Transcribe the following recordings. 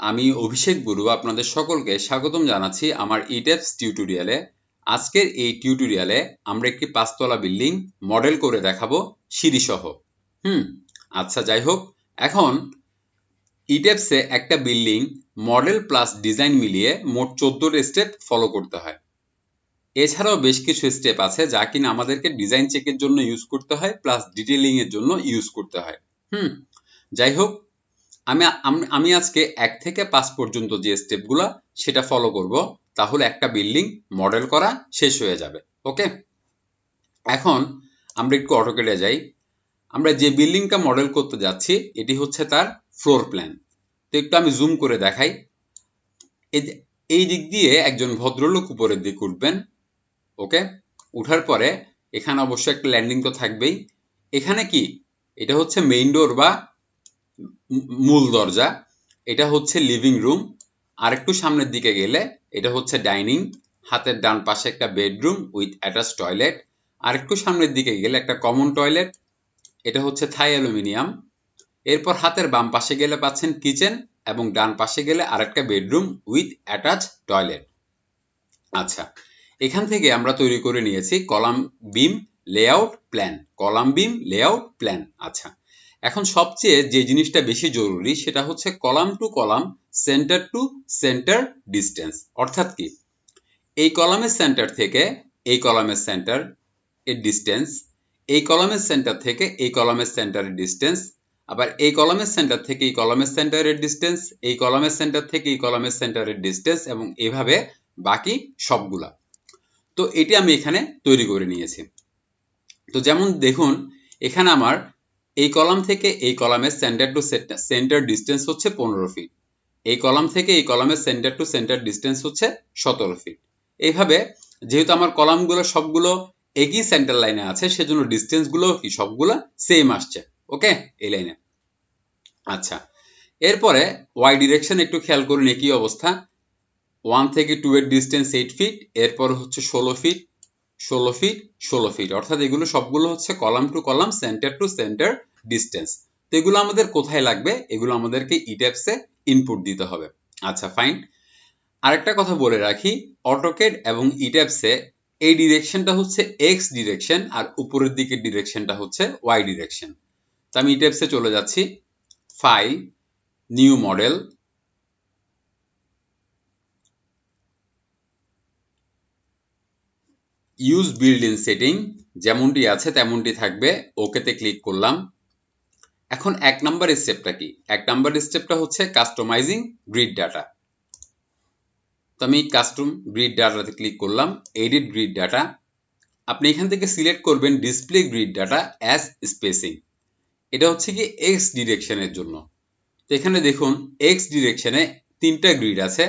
আমি অভিষেক গুরু আপনাদের সকলকে স্বাগতম জানাচ্ছি আমার ইটেপস টিউটোরিয়ালে। আজকের এই টিউটোরিয়ালে আমরা একটি 5 তলা বিল্ডিং মডেল করে দেখাবো সিঁড়ি সহ। আচ্ছা, যাই হোক, এখন ইটেপসে একটা বিল্ডিং মডেল প্লাস ডিজাইন মিলিয়ে মোট 14টা স্টেপ ফলো করতে হয়। এছাড়াও বেশ কিছু স্টেপ আছে যা কিনা আমাদেরকে ডিজাইন চেকের জন্য ইউজ করতে হয়, প্লাস ডিটেইলিং এর জন্য ইউজ করতে হয়। যাই হোক, আমি আজকে 1 থেকে 5 পর্যন্ত যে স্টেপগুলো সেটা ফলো করব, তাহলে একটা বিল্ডিং মডেল করা শেষ হয়ে যাবে। ওকে, এখন আমরা একটু অটোক্যাডে যাই। আমরা যে বিল্ডিংটা মডেল করতে যাচ্ছি এটি হচ্ছে তার ফ্লোর প্ল্যান। তো একটু আমি জুম করে দেখাই। এই দিক দিয়ে একজন ভদ্রলোক উপরের দিকে উঠবেন। ওকে, উঠার পরে এখানে অবশ্যই একটা ল্যান্ডিং তো থাকবেই। এখানে কি, এটা হচ্ছে মেইন ডোর বা মূল দরজা, এটা হচ্ছে লিভিং রুম। আর একটু সামনের দিকে গেলে এটা হচ্ছে ডাইনিং, হাতের ডান পাশে একটা বেডরুম উইথ অ্যাটাচ টয়লেট। আর একটু সামনের দিকে গেলে একটা কমন টয়লেট, এটা হচ্ছে থাই অ্যালুমিনিয়াম। এরপর হাতের বাম পাশে গেলে পাচ্ছেন কিচেন, এবং ডান পাশে গেলে আরেকটা বেডরুম উইথ অ্যাটাচ টয়লেট। আচ্ছা, এখান থেকে আমরা তৈরি করে নিয়েছি column beam layout plan. Column beam layout plan. আচ্ছা, এখন সবচেয়ে যে জিনিসটা বেশি জরুরি সেটা হচ্ছে column to column, centre to centre distance. অর্থাৎ কি, এই কলামের সেন্টার থেকে এই কলামের সেন্টার এর ডিস্টেন্স, এই কলামের সেন্টার থেকে এই কলামের সেন্টারের ডিস্টেন্স, আবার এই কলামের সেন্টার থেকে এই কলামের সেন্টারের ডিস্টেন্স, এই কলামের সেন্টার থেকে এই কলামের সেন্টারের ডিস্টেন্স, এবং এভাবে বাকি সবগুলা। তো এটি আমি এখানে তৈরি করে নিয়েছি। তো যেমন দেখুন, এখানে আমার এই কলাম থেকে এই কলামের সেন্টার টু সেন্টার ডিস্টেন্স হচ্ছে 15 ফিট, এই কলাম থেকে এই কলামের সেন্টার টু সেন্টার ডিস্টেন্স হচ্ছে 17 ফিট। এইভাবে যেহেতু আমার কলামগুলো সবগুলো একই সেন্টার লাইনে আছে, সেজন্য ডিস্টেন্স গুলো কি সবগুলো সেম আসছে। ওকে, এই লাইনে। আচ্ছা, এরপরে ওয়াই ডিরেকশন একটু খেয়াল করুন, একই অবস্থা। 1 থেকে 2 এর ডিস্টেন্স 8 ফিট, এরপর হচ্ছে 16 ফিট, 16 ফিট, 16 ফিট। অর্থাৎ এগুলো সবগুলো হচ্ছে column to column, centre to centre distance. তো এগুলো আমাদের কোথায় লাগবে? এগুলো আমাদেরকে ইটেপসে ইনপুট দিতে হবে। আচ্ছা, ফাইন। আরেকটা কথা বলে রাখি, অটোক্যাড এবং ইটেপসে এই ডিরেকশনটা হচ্ছে এক্স ডিরেকশন, আর উপরের দিকের ডিরেকশনটা হচ্ছে ওয়াই ডিরেকশন। তো আমি ইটেপসে চলে যাচ্ছি, file, new model, use build in setting, যেমনটি আছে তেমনটি থাকবে, ওকেতে ক্লিক করলাম। এখন 1 নাম্বার স্টেপটা কি? 1 নাম্বার স্টেপটা হচ্ছে কাস্টমাইজিং গ্রিড ডাটা। তো আমি কাস্টম গ্রিড ডাটাতে ক্লিক করলাম, এডিট গ্রিড ডাটা। আপনি এখান থেকে সিলেক্ট করবেন display grid data as spacing. এটা হচ্ছে কি এক্স ডিরেকশনের জন্য। তো এখানে দেখুন, এক্স ডিরেকশনে 3টা গ্রিড আছে,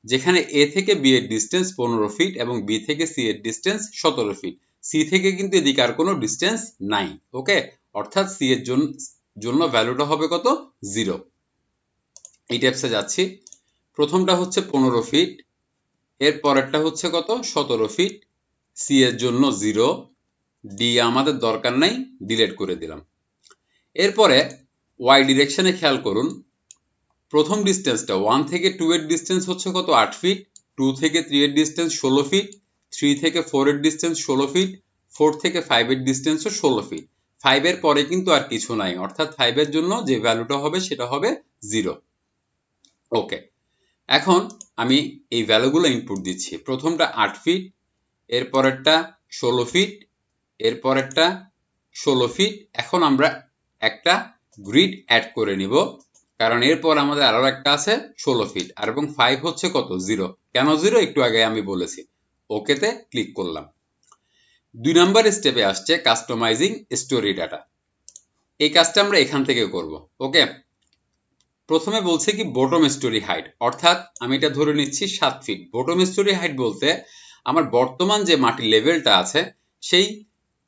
যেখানে এ থেকে বি এর ডিস্টেন্স 15 ফিট এবং বি থেকে সি এর ডিস্টেন্স 17 ফিট। সি থেকে কিন্তু এদিকে আর কোনো ডিস্টেন্স নাই। ওকে, অর্থাৎ সি এর জন্য ভ্যালুটা হবে কত? 0। এই টাইপসে যাচ্ছি। প্রথমটা হচ্ছে 15 ফিট, এর পরেরটা হচ্ছে কত? 17 ফিট। সি এর জন্য 0, ডি আমাদের দরকার নাই, ডিলিট করে দিলাম। এরপরে ওয়াই ডিরেকশনে খেয়াল করুন, প্রথম ডিস্টেন্সটা 1 থেকে 2 এর ডিস্টেন্স হচ্ছে কত? 8 ফিট, 2 থেকে 3 এর ডিস্টেন্স 16 ফিট, 3 থেকে 4 এর ডিস্টেন্স 16 ফিট, 4 থেকে 5 এর ডিস্টেন্সও 16 ফিট। 5 এর পরে কিন্তু আর কিছু নাই, অর্থাৎ 5 এর জন্য যে ভ্যালুটা হবে সেটা হবে 0। ওকে, এখন আমি এই ভ্যালুগুলো ইনপুট দিচ্ছি। প্রথমটা 8 ফিট, এর পরেরটা 16 ফিট, এর পরেরটা 16 ফিট। এখন আমরা একটা গ্রিড অ্যাড করে নিব, কারণ এরপর আমাদের আরো একটা আছে 16 ফিট, আর এবং 5 হচ্ছে কত? 0। কেন 0? একটু আগে আমি বলেছি। ওকেতে ক্লিক করলাম। 2 নাম্বার স্টেপে আসছে কাস্টমাইজিং স্টোরি ডাটা। এই কাজটা আমরা এখান থেকে করব। ওকে, প্রথমে বলছে কি বটম স্টোরি হাইট, অর্থাৎ আমি এটা ধরে নিচ্ছি 7 ফিট। বটম স্টোরি হাইট বলতে আমার বর্তমান যে মাটির লেভেলটা আছে সেই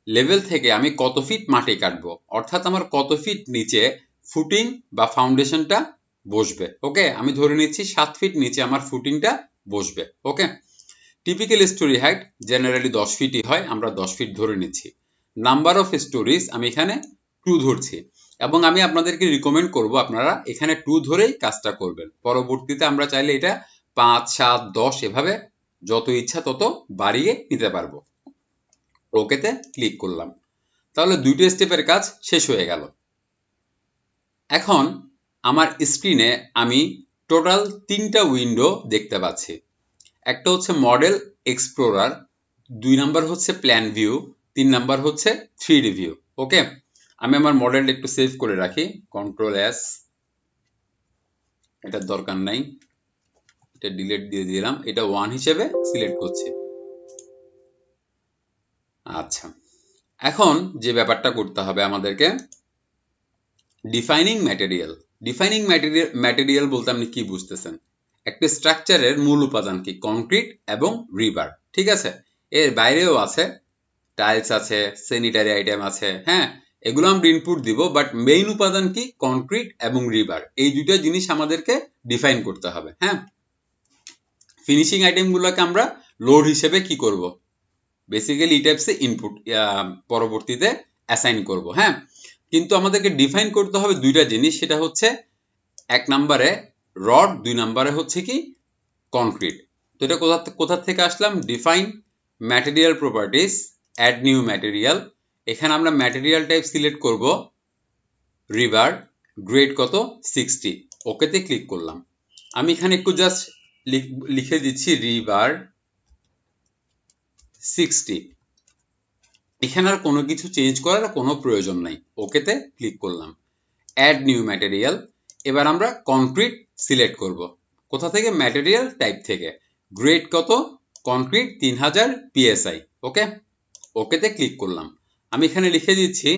লেভেল থেকে আমি কত ফিট মাটি কাটবো, অর্থাৎ আমার কত ফিট নিচে ফুটিং বা ফাউন্ডেশনটা বসবে। ওকে, আমি ধরে নিচ্ছি 7 ফিট নিচে আমার ফুটিংটা বসবে। ওকে, টিপিক্যাল স্টোরি হাইট জেনারেলি 10 ফিটই হয়, আমরা 10 ফিট ধরে নিচ্ছি। নাম্বার অফ স্টোরিজ আমি এখানে 2 ধরছি। এবং আমি আপনাদেরকে রিকমেন্ড করব আপনারা এখানে 2 ধরেই কাজটা করবেন। পরবর্তীতে আমরা চাইলে এটা 5, 7, 10 এভাবে যত ইচ্ছা তত বাড়িয়ে নিতে পারবো। ওকেতে ক্লিক করলাম। তাহলে 2টো স্টেপের কাজ শেষ হয়ে গেল। এখন আমার স্ক্রিনে আমি টোটাল 3টা উইন্ডো দেখতে পাচ্ছি। একটা হচ্ছে মডেল এক্সপ্লোরার, 2 নাম্বার হচ্ছে প্ল্যান ভিউ, 3 নাম্বার হচ্ছে 3D ভিউ। ওকে, আমি আমার মডেলটা একটু সেভ করে রাখি, কন্ট্রোল এস, এটার দরকার নাই, এটা ডিলিট দিয়ে দিলাম, এটা 1 হিসেবে সিলেক্ট করছি। আচ্ছা, এখন যে ব্যাপারটা করতে হবে আমাদেরকে, ডিফাইনিং ম্যাটেরিয়াল। ডিফাইনিং ম্যাটেরিয়াল বলতে আপনি কি বুঝতেছেন? একটা স্ট্রাকচারের মূল উপাদান কি? কংক্রিট এবং রিবার, ঠিক আছে? এর বাইরেও আছে, টাইলস আছে, স্যানিটারি আইটেম আছে, হ্যাঁ, এগুলো আমরা ইনপুট দিব, বাট মেইন উপাদান কি? কংক্রিট এবং রিবার। এই দুটো জিনিস আমাদেরকে ডিফাইন করতে হবে। হ্যাঁ, ফিনিশিং আইটেমগুলোকে আমরা লোড হিসেবে কি করব? বেসিক্যালি এই টাইপসে ইনপুট পরবর্তীতে অ্যাসাইন করব। হ্যাঁ, কিন্তু আমাদেরকে ডিফাইন করতে হবে 2টা জিনিস, সেটা হচ্ছে 1 নম্বরে রড, 2 নম্বরে হচ্ছে কি? কংক্রিট। তো এটা কোথা থেকে আসলাম? Define material properties, add new material. এখানে আমরা ম্যাটেরিয়াল টাইপ সিলেক্ট করব রিবার, গ্রেড কত? 60। ওকেতে ক্লিক করলাম। আমি এখানে একটু জাস্ট লিখে দিচ্ছি রিবার 60। এখানে আর কোনো কিছু চেঞ্জ করার কোনো প্রয়োজন নাই। ওকেতে ক্লিক করলাম। Add new material. এবার আমরা কংক্রিট সিলেক্ট করব। কোথা থেকে? ম্যাটেরিয়াল টাইপ থেকে। গ্রেড কত? Concrete 3000 PSI। ওকে, ওকেতে ক্লিক করলাম। আমি এখানে লিখে দিচ্ছি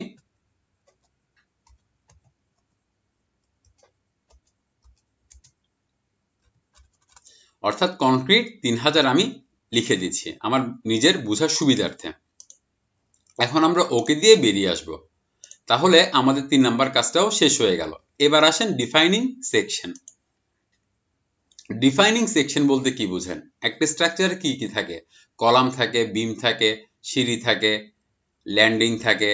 অর্থাৎ কংক্রিট 3000 আমি লিখে দিচ্ছি আমার নিজের বোঝার সুবিধার্থে। এখন আমরা ওকে দিয়ে বেরিয়ে আসব। তাহলে আমাদের 3 নাম্বার কাজটাও শেষ হয়ে গেল। এবার আসেন ডিফাইনিং সেকশন। ডিফাইনিং সেকশন বলতে কি বুঝেন? একটা স্ট্রাকচারে কি কি থাকে? কলাম থাকে, বিম থাকে, সিঁড়ি থাকে, ল্যান্ডিং থাকে,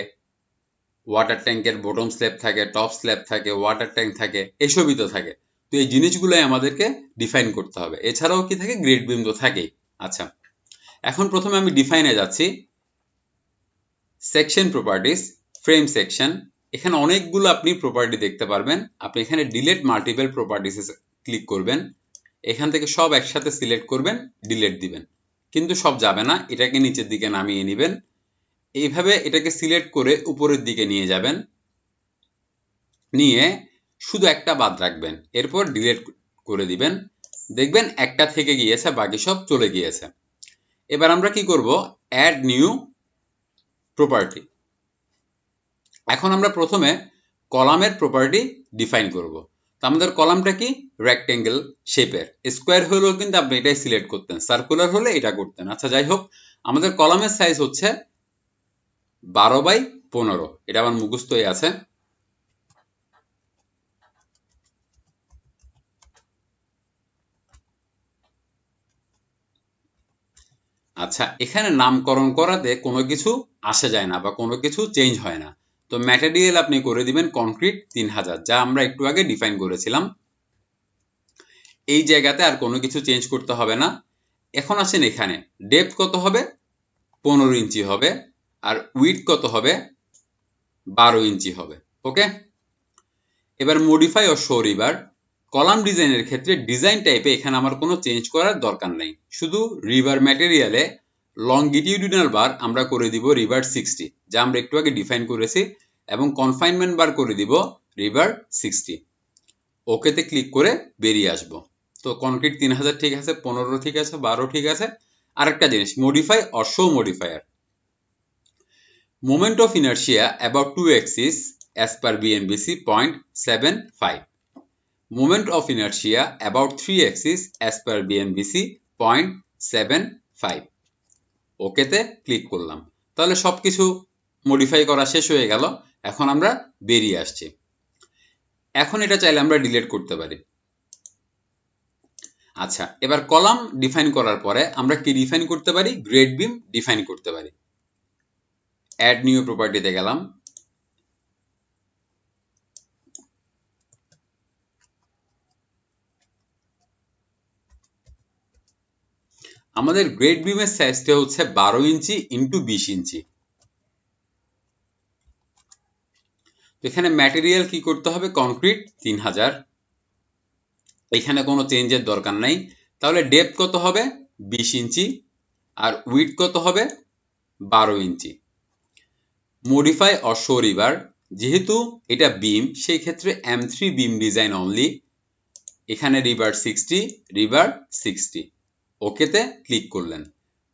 ওয়াটার ট্যাঙ্কের বটম স্ল্যাব থাকে, টপ স্ল্যাব থাকে, ওয়াটার ট্যাঙ্ক থাকে, এসবই তো থাকে। তো এই জিনিসগুলোই আমাদেরকে ডিফাইন করতে হবে। এছাড়াও কি থাকে? গ্রেড বিম তো থাকেই। আচ্ছা, এখন প্রথমে আমি ডিফাইনে যাচ্ছি। Section properties, frame section. এখানে অনেকগুলো আপনি প্রপার্টি দেখতে পারবেন। আপনি এখানে ডিলিট মাল্টিপল প্রপার্টিসে ক্লিক করবেন। এখান থেকে সব একসাথে সিলেক্ট করবেন, ডিলিট দিবেন। কিন্তু সব যাবে না, এটাকে নিচের দিকে নামিয়ে নেবেন। এইভাবে এটাকে সিলেক্ট করে উপরের দিকে নিয়ে যাবেন, নিয়ে শুধু একটা বাদ রাখবেন, এরপর ডিলিট করে দিবেন। দেখবেন একটা থেকে গিয়েছে, বাকি সব চলে গিয়েছে। এবার আমরা কি করব? Add new property. এখন আমরা প্রথমে কলামের প্রপার্টি ডিফাইন করব। তো আমাদের কলামটা কি? রেক্টেঙ্গেল শেপের। স্কোয়ার হলেও কিন্তু আপনি এটাই সিলেক্ট করতেন, সার্কুলার হলে এটা করতেন। আচ্ছা, যাই হোক, আমাদের কলামের সাইজ হচ্ছে 12x15। এটা আমার মুখস্থই আছে। আচ্ছা, এখানে নামকরণ করাতে কোনো কিছু আসে যায় না বা কোনো কিছু চেঞ্জ হয় না। তো ম্যাটেরিয়াল আপনি করে দিবেন কংক্রিট 3000, যা আমরা একটু আগে ডিফাইন করেছিলাম। এই জায়গাতে আর কোনো কিছু চেঞ্জ করতে হবে না। এখন আসেন এখানে ডেপথ কত হবে? 15 ইঞ্চি হবে। আর উইডথ কত হবে? 12 ইঞ্চি হবে। ওকে, এবার মডিফাই ও শো রিবার। কলাম ডিজাইনের ক্ষেত্রে ডিজাইন টাইপে এখানে আমার কোনো চেঞ্জ করার দরকার নেই। শুধু রিবার ম্যাটেরিয়ালে লংগিটিউডিনাল বার আমরা করে দিব রিবার 60, যা আমরা একটু আগে ডিফাইন করেছি, এবং কনফাইনমেন্ট বার করে দিব রিবার 60। ওকেতে ক্লিক করে বেরিয়ে আসব। তো কনক্রিট 3000 ঠিক আছে, 15 ঠিক আছে, 12 ঠিক আছে। আরেকটা জিনিস, modify or show modifier. Moment of inertia about 2 axis as per BNBC 0.75. Moment of inertia about 3 axis as per BNBC 0.75. ওকেতে ক্লিক করলাম। তাহলে সবকিছু মডিফাই করা শেষ হয়ে গেল। এখন আমরা বেরিয়ে আসছি। এখন এটা চাইলে আমরা ডিলিট করতে পারি। আচ্ছা, এবার কলাম ডিফাইন করার পরে আমরা কি ডিফাইন করতে পারি? গ্রেড বিম ডিফাইন করতে পারি। অ্যাড নিউ প্রপার্টিতে গেলাম, আমাদের গ্রেড বিমের সাইজটা হচ্ছে 12 ইঞ্চি ইন্টু 20 ইঞ্চি। এখানে ম্যাটেরিয়াল কি করতে হবে? কনক্রিট 3000। এখানে কোনো চেঞ্জের দরকার নাই। তাহলে ডেপথ কত হবে? 20 ইঞ্চি। আর উইডথ কত হবে? 12 ইঞ্চি। মডিফাই অর শো রিবার, যেহেতু এটা বিম সেই ক্ষেত্রে M3 বিম ডিজাইন অনলি। এখানে রিবার 60, রিবার 60। ওকেতে ক্লিক করলেন।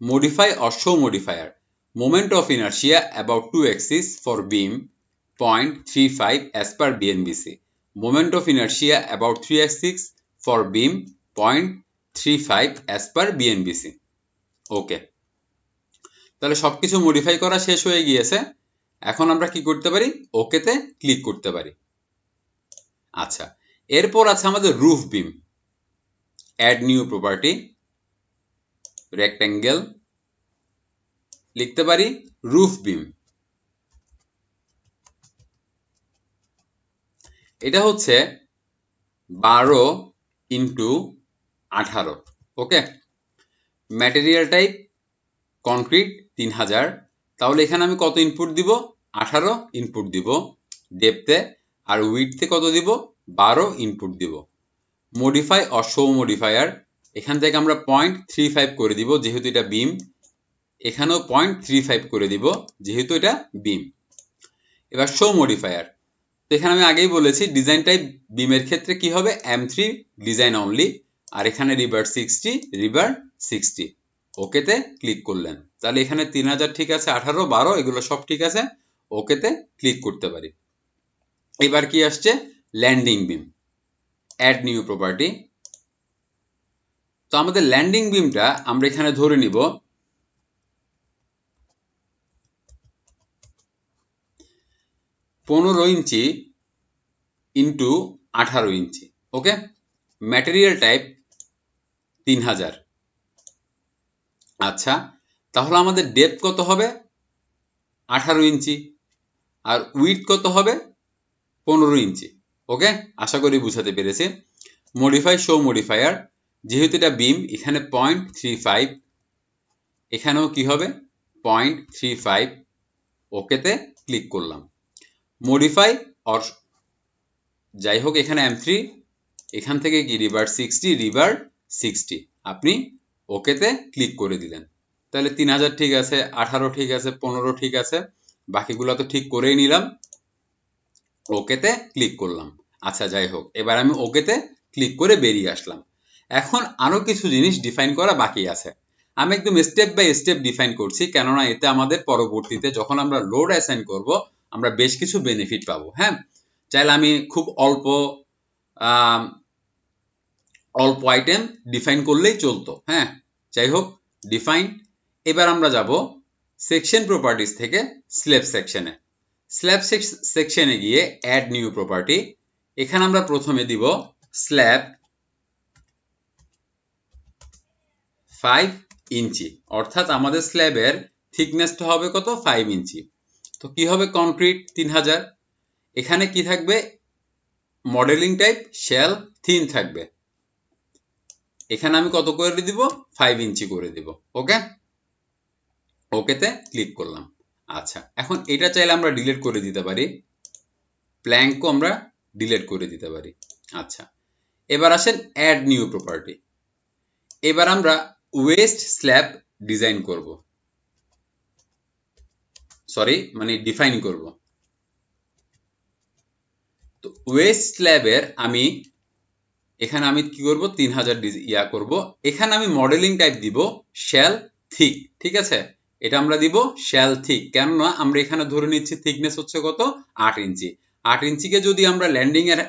Modify or show modifier, moment of inertia about 2 axis for beam 0.35 as per BNBC. Moment of inertia about 3 axis for beam 0.35 as per BNBC. ওকে, তাহলে সবকিছু modify করা শেষ হয়ে গিয়েছে। এখন আমরা কি করতে পারি? ওকেতে ক্লিক করতে পারি। আচ্ছা, এরপর আছে আমাদের রুফ বিম। অ্যাড নিউ প্রপার্টি, রেক্ট্যাঙ্গেল, লিখতে পারি রুফ বিম। এটা হচ্ছে 12 ইন্টু 18। ওকে, ম্যাটেরিয়াল টাইপ কনক্রিট 3000। তাহলে এখানে আমি কত ইনপুট দিব? 18 ইনপুট দিব ডেপথে। আর উইডথে কত দিব? 12 ইনপুট দিব। মডিফাই অর শো মডিফায়ার, এখান থেকে আমরা 0.35 করে দিব যেহেতু এটা বিম। এখানেও 0.35 করে দিব যেহেতু এটা বিম। এবার শো মডিফায়ার, তো এখানে আমি আগেই বলেছি ডিজাইন টাইপ বিমের ক্ষেত্রে কি হবে? M3 design only. আর এখানে রিভার 60, রিভার 60। ওকেতে ক্লিক করলেন। তাহলে এখানে 3000 ঠিক আছে, 18, 12 এগুলো সব ঠিক আছে। ওকেতে ক্লিক করতে পারি। এবার কি আসছে? Landing beam. Add new property. তো আমাদের ল্যান্ডিং বিমটা আমরা এখানে ধরে নিব 15 inch into 18 inch. Okay, material type 3000। আচ্ছা, তাহলে আমাদের ডেপথ কত হবে? 18 ইঞ্চি। আর উইডথ কত হবে? 15 ইঞ্চি। ওকে, আশা করি বুঝাতে পেরেছি। মডিফাই শো মডিফায়ার, যেহেতু এটা বিম এখানে 0.35, এখানেও কি হবে? 0.35। ওকেতে ক্লিক করলাম। মডিফাই অর, যাই হোক এখানে M3, এখান থেকে কি রিভার 60, রিভার 60। আপনি ওকেতে ক্লিক করে দিলেন। তাহলে 3000 ঠিক আছে, 18 ঠিক আছে, 15 ঠিক আছে, বাকিগুলো তো ঠিক করেই নিলাম। ওকেতে ক্লিক করলাম। আচ্ছা, যাই হোক, এবার আমি ওকেতে ক্লিক করে বেরিয়ে আসলাম। এখন আরো কিছু জিনিস ডিফাইন করা বাকি আছে। আমি একদম স্টেপ বাই স্টেপ ডিফাইন করছি, কেননা এতে আমাদের পরবর্তীতে যখন আমরা লোড অ্যাসাইন করব আমরা বেশ কিছু বেনিফিট পাবো। হ্যাঁ, চাইলে আমি খুব অল্প আইটেম ডিফাইন করলেই চলতো। হ্যাঁ, যাই হোক, ডিফাইন। এবার আমরা যাব সেকশন প্রপার্টিজ থেকে স্ল্যাব সেকশনে। স্ল্যাব সেকশনে গিয়ে অ্যাড নিউ প্রপার্টি, এখানে আমরা প্রথমে দিব স্ল্যাব 5 ইঞ্চি, অর্থাৎ আমাদের স্ল্যাবের থিকনেসটা হবে কত? 5 ইঞ্চি। তো কি হবে? কনক্রিট 3000। এখানে কি থাকবে? মডেলিং টাইপ শেল থিন থাকবে। এখানে আমি কত করে দিব? 5 ইঞ্চি করে দিব। ওকে, ওকেতে ক্লিক করলাম। আচ্ছা, এখন এটা চাইলে আমরা ডিলিট করে দিতে পারি, প্ল্যাঙ্কও আমরা ডিলিট করে দিতে পারি। আচ্ছা, এবার আসেন অ্যাড নিউ প্রপার্টি। এবার আমরা ওয়েস্ট স্ল্যাব ডিজাইন করব, ডিফাইন করব। তো ওয়েস্ট স্ল্যাবের এখানে আমি কি করব? 3000 করব। এখানে আমি মডেলিং টাইপ দিব শেল থিক। ঠিক আছে, এটা আমরা দিব শেল থিক, কেননা আমরা এখানে ধরে নিচ্ছি থিকনেস হচ্ছে কত? 8 ইঞ্চি। 8 ইঞ্চিকে যদি আমরা ল্যান্ডিং এর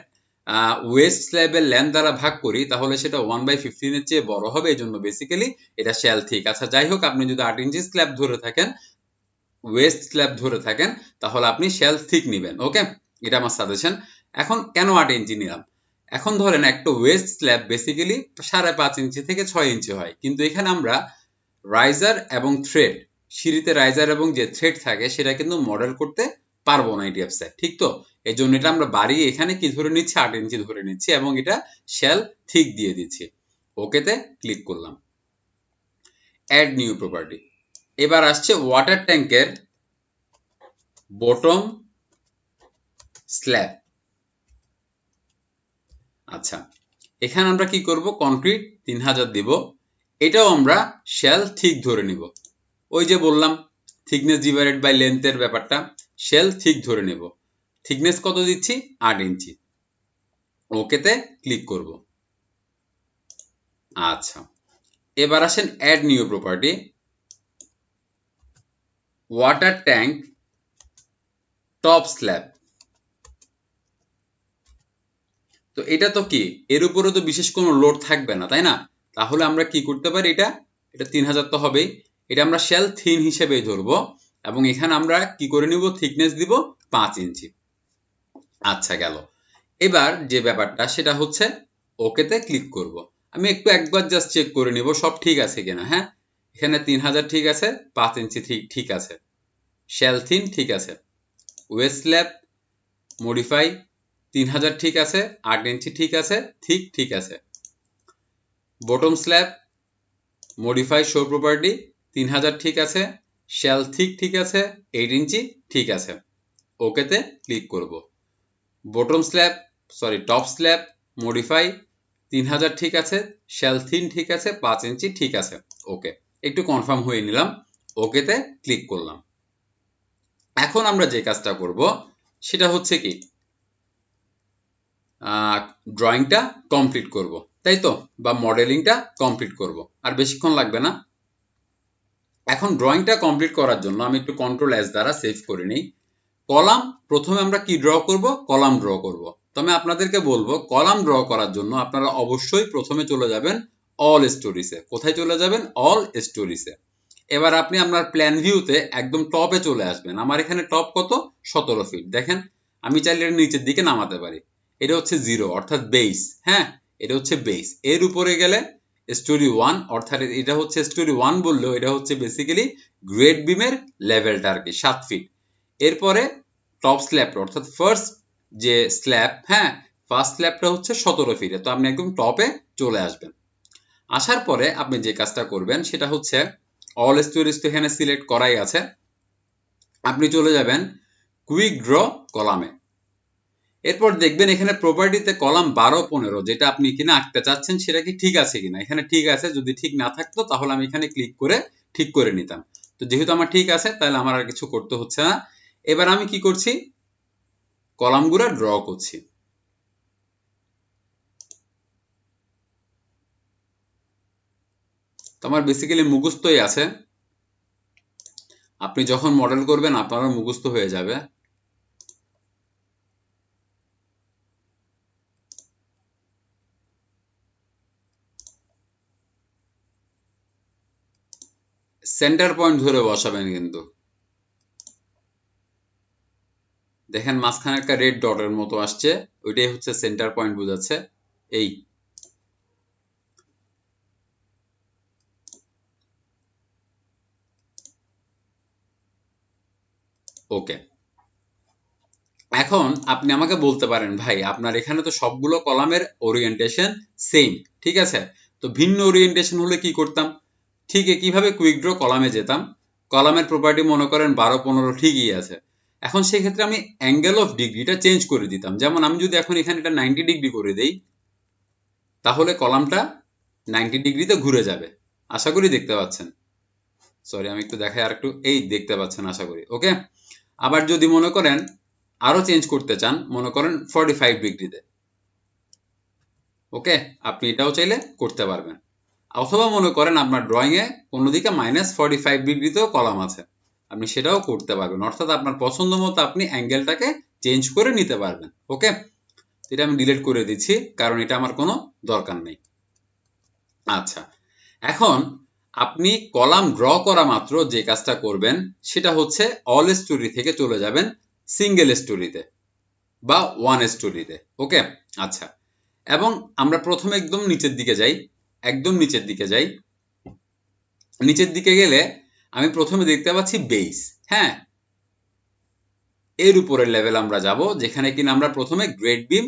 ওয়েস্ট স্ল্যাবের লেন্থ দ্বারা ভাগ করি তাহলে সেটা 1/15 এর চেয়ে বড় হবে, এই জন্য বেসিক্যালি এটা শেল থিক। আচ্ছা, যাই হোক, আপনি যদি 8 ইঞ্চি স্ল্যাব ধরে থাকেন, ওয়েস্ট স্ল্যাব ধরে থাকেন, তাহলে আপনি শেল থিক নেবেন। ওকে, এটা আমার সাজেশন। এখন কেন 8 ইঞ্চি নিলাম? এখন ধরেন একটা ওয়েস্ট স্ল্যাব বেসিক্যালি 5.5 ইঞ্চি থেকে 6 ইঞ্চি হয়, কিন্তু এখানে আমরা রাইজার এবং থ্রেড, সিঁড়িতে রাইজার এবং যে থ্রেড থাকে সেটা কিন্তু মডেল করতে পারবো না ইডিএফসে। ঠিক তো, এই জন্য এটা আমরা বাড়িয়ে এখানে কি ধরে নিচ্ছি? 8 ইঞ্চি ধরে নিচ্ছি এবং এটা শেল থিক দিয়ে দিচ্ছি। ওকেতে ক্লিক করলাম। Add new property. এবার আসছে ওয়াটার ট্যাঙ্কের বটম স্ল্যাব। আচ্ছা, এখানে আমরা কি করব, কনক্রিট 3000 দিব। এটাও আমরা শ্যাল থিক ধরে নিব। ওই যে বললাম থিকনেস ডিভাইডেড বাই লেন্থের ব্যাপারটা, শ্যাল থিক ধরে নেব। থিকনেস কত দিচ্ছি, 8 ইঞ্চি। ওকেতে ক্লিক করব। আচ্ছা, এবার আসেন add new property, water tank top slab. তো এটা তো কি, এর উপরে তো বিশেষ কোনো লোড থাকবে না, তাই না? তাহলে আমরা কি করতে পারি, এটা 3000 তো হবেই, এটা আমরা শ্যাল থিন হিসেবেই ধরবো এবং এখানে আমরা কি করে নিব, থিকনেস দিব 5 ইঞ্চি। আচ্ছা গেল। এবার যে ব্যাপারটা সেটা হচ্ছে ওকেতে ক্লিক করব। আমি একবার জাস্ট চেক করে নিব সব ঠিক আছে কিনা। হ্যাঁ, এখানে 3000 ঠিক আছে, 5 ইঞ্চি ঠিক আছে, শ্যাল থিন ঠিক আছে, ওয়েস্ট স্ল্যাব মডিফাই 3000 ঠিক আছে, 8 ইঞ্চি ঠিক আছে, ঠিক আছে। Bottom slab modify show property 3000 ঠিক আছে, শ্যাল ঠিক আছে, 8 ইঞ্চি ঠিক আছে। ওকেতে ক্লিক করব। Bottom slab top slab modify 3000 ঠিক আছে, শ্যাল থিন ঠিক আছে, 5 ইঞ্চি ঠিক আছে। ওকে, একটু কনফার্ম হয়ে নিলাম, ওকেতে ক্লিক করলাম। এখন আমরা যে কাজটা করব সেটা হচ্ছে কি, ড্রয়িংটা কমপ্লিট করব, তাই তো, বা মডেলিংটা কমপ্লিট করব। আর বেশিক্ষণ লাগবে না। এখন ড্রয়িংটা কমপ্লিট করার জন্য আমি একটু কন্ট্রোল এস দ্বারা সেভ করে নিই। কলাম প্রথমে আমরা কি ড্র করব, কলাম ড্র করব। তো আমি আপনাদেরকে বলবো কলাম ড্র করার জন্য আপনারা অবশ্যই প্রথমে চলে যাবেন অল স্টোরিজে। কোথায় চলে যাবেন, অল স্টোরিজে। এবার আপনি আপনার প্ল্যান ভিউতে একদম টপে চলে আসবেন। আমার এখানে টপ কত, 17 ফিট। দেখেন আমি চাইলে এটা নিচের দিকে নামাতে পারি। এটা হচ্ছে 0 অর্থাৎ বেস। হ্যাঁ, এটা হচ্ছে বেস। এর উপরে গেলে স্টোরি 1 অর্থাৎ এটা হচ্ছে স্টোরি 1 বললেও এটা হচ্ছে বেসিক্যালি গ্রেড বিমের লেভেলটা আর কি, 7 ফিট। এরপরে টপ স্ল্যাবটা অর্থাৎ ফার্স্ট যে স্ল্যাব, হ্যাঁ, ফার্স্ট স্ল্যাবটা হচ্ছে 17 ফিটে। তো আপনি একদম টপে চলে আসবেন। আসার পরে আপনি যে কাজটা করবেন সেটা হচ্ছে অল স্টোরেজ তো এখানে সিলেক্ট করাই আছে, আপনি চলে যাবেন কুইক ড্র কলামে। এরপর দেখবেন এখানে প্রপার্টিতে কলাম 12-15 যেটা আপনি কিনা আঁকতে চাচ্ছেন সেটা কি ঠিক আছে কিনা। এখানে ঠিক আছে, যদি ঠিক না থাকতো তাহলে আমি এখানে ক্লিক করে ঠিক করে নিতাম। তো যেহেতু আমার ঠিক আছে তাহলে আমার আর কিছু করতে হচ্ছে না। এবার আমি কি করছি, কলামগুলো ড্র করছি। তো আমার বেসিক্যালি মুখস্থই আছে, আপনি যখন মডেল করবেন আপনারও মুখস্থ হয়ে যাবে। সেন্টার পয়েন্ট ধরে বসাবেন কিন্তু। দেখেন মাঝখানে একটা রেড ডটের মতো আসছে, ওইটাই হচ্ছে সেন্টার পয়েন্ট বোঝাচ্ছে। এই ওকে। এখন আপনি আমাকে বলতে পারেন ভাই আপনার এখানে তো সবগুলো কলামের ওরিয়েন্টেশন সেম, ঠিক আছে, তো ভিন্ন ওরিয়েন্টেশন হলে কি করতাম? ঠিক কিভাবে কুইক ড্র কলামে যেতাম, কলামের প্রপার্টি মনে করেন 12-15 ঠিকই আছে। এখন সেক্ষেত্রে আমি অ্যাঙ্গেল অফ ডিগ্রিটা চেঞ্জ করে দিতাম। যেমন আমি যদি এখন এখানে এটা 90 ডিগ্রি করে দেই তাহলে কলামটা 90 ডিগ্রিতে ঘুরে যাবে। আশা করি দেখতে পাচ্ছেন। সরি আমি একটু দেখাই আর একটু, এই দেখতে পাচ্ছেন আশা করি। ওকে, আবার যদি মনে করেন আরো চেঞ্জ করতে চান, মনে করেন 45 ডিগ্রিতে, ওকে, আপনি এটাও চাইলে করতে পারবেন। অথবা মনে করেন আপনার ড্রয়িং এ কোনো দিকে -45 ডিগ্রিতেও কলাম আছে, আপনি সেটাও করতে পারবেন। অর্থাৎ আপনার পছন্দ মতো আপনি অ্যাঙ্গেলটাকে চেঞ্জ করে নিতে পারবেন। ওকে, এটা আমি ডিলিট করে দিচ্ছি কারণ এটা আমার কোনো দরকার নেই। আচ্ছা, এখন আপনি কলাম ড্র করা মাত্র যে কাজটা করবেন সেটা হচ্ছে অল স্টোরি থেকে চলে যাবেন সিঙ্গেল স্টোরিতে বা ওয়ান স্টোরিতে। ওকে, আচ্ছা, এবং আমরা প্রথমে একদম নিচের দিকে যাই, নিচের দিকে গেলে আমি প্রথমে দেখতে পাচ্ছি বেস। হ্যাঁ, এর উপরের লেভেল আমরা যাব যেখানে কিনা আমরা প্রথমে গ্রেড বিম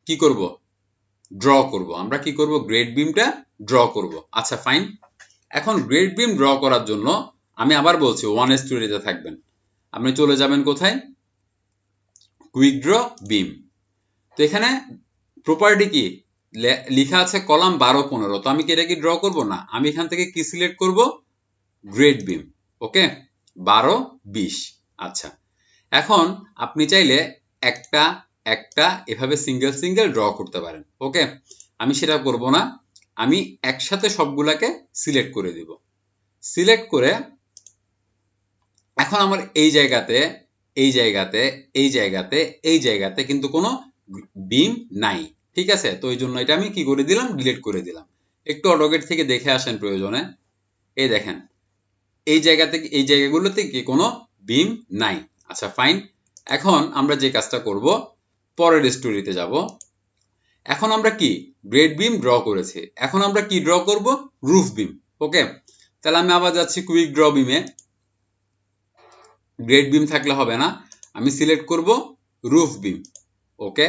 কি করব, ড্র করব। আমরা কি করব, গ্রেড বিমটা ড্র করব। আচ্ছা ফাইন, এখন গ্রেড বিম ড্র করার জন্য আমি আবার বলছি 1:3 থাকবেন। আপনি চলে যাবেন কোথায়, কুইক ড্র বিম। তো এখানে প্রপার্টি কি লেখা আছে, কলাম 12-15। তো আমি কি এটা কি ড্র করব না, আমি এখান থেকে কি সিলেক্ট করব, গ্রেড বিম। ওকে, 12-20। আচ্ছা, এখন আপনি চাইলে একটা একটা এভাবে সিঙ্গেল সিঙ্গেল ড্র করতে পারেন। ওকে, আমি সেটা করব না, আমি একসাথে সবগুলাকে সিলেক্ট করে দিব। সিলেক্ট করে এখন আমার এই জায়গাতে এই জায়গাতে এই জায়গাতে এই জায়গাতে কিন্তু কোনো বিম নাই, ঠিক আছে। তো এই জন্য এটা আমি কি করে দিলাম, ডিলিট করে দিলাম। একটু অটোকেট থেকে দেখে আসেন প্রয়োজনে। এই দেখেন এই জায়গাতে এই জায়গাগুলোতে কি কোনো বিম নাই। আচ্ছা ফাইন, এখন আমরা যে কাজটা করব, পরের স্টোরিতে যাব। এখন আমরা কি গ্রেড বিম ড্র করেছি, এখন আমরা কি ড্র করব, রুফ বিম। ওকে, তাহলে আমি আবার যাচ্ছি কুইক ড্র বিমে। গ্রেড বিম থাকলে হবে না, আমি সিলেক্ট করব রুফ বিম। ওকে,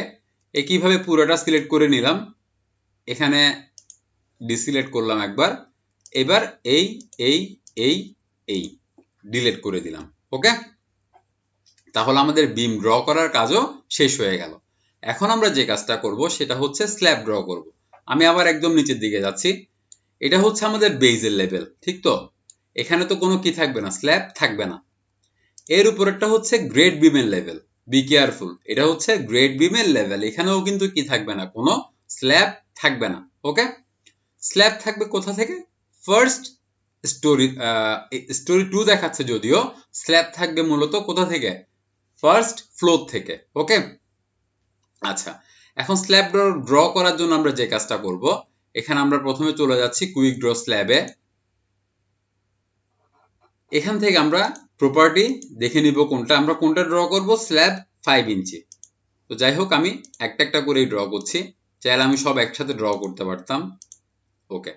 একইভাবে পুরোটা সিলেক্ট করে নিলাম, এখানে ডিসিলেক্ট করলাম একবার, এবার এই এই এই এই ডিলিট করে দিলাম। ওকে, তাহলে আমাদের বিম ড্র করার কাজও শেষ হয়ে গেল। এখন আমরা যে কাজটা করব সেটা হচ্ছে স্ল্যাব ড্র করব। আমি আবার একদম নিচের দিকে যাচ্ছি, এটা হচ্ছে আমাদের বেজের লেভেল, ঠিক তো। এখানে তো কোনো কি থাকবে না, স্ল্যাব থাকবে না। এর উপরেরটা হচ্ছে গ্রেড বিমের লেভেল, বি কেয়ারফুল, এটা হচ্ছে গ্রেড বিমের লেভেল, এখানেও কিন্তু কি থাকবে না, কোনো স্ল্যাব থাকবে না। ওকে, স্ল্যাব থাকবে কোথা থেকে, ফার্স্ট স্টোরি, স্টোরি 2 দেখাচ্ছে যদিও, স্ল্যাব থাকবে মূলত কোথা থেকে, ফার্স্ট ফ্লোর থেকে। ওকে, আচ্ছা, এখন স্ল্যাব ড্র করার জন্য আমরা যে কাজটা করব, এখানে আমরা প্রথমে চলে যাচ্ছি কুইক ড্র স্ল্যাবে। এখান থেকে আমরা প্রপার্টি দেখে নিব কোনটা, আমরা কোনটা ড্র করব, স্ল্যাব 5 ইঞ্চি। তো যাই হোক, আমি একটা একটা করেই ড্র করছি, চাইলে আমি সব একসাথে ড্র করতে পারতাম। ওকে,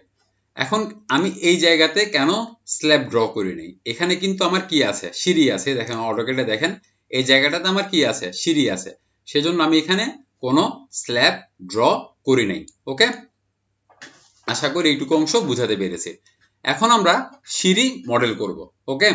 এখন আমি এই জায়গাতে কেন স্ল্যাব ড্র করি নাই, এখানে কিন্তু আমার কি আছে, সিঁড়ি আছে। দেখেন অটোকেটে দেখেন এই জায়গাটাতে আমার কি আছে, সিঁড়ি আছে, সেজন্য আমি এখানে কোনো স্ল্যাব ড্র করি নাই। ওকে, আশা করি এইটুকু অংশ বুঝাতে পেরেছি। এখন আমরা সিঁড়ি মডেল করব। ওকে,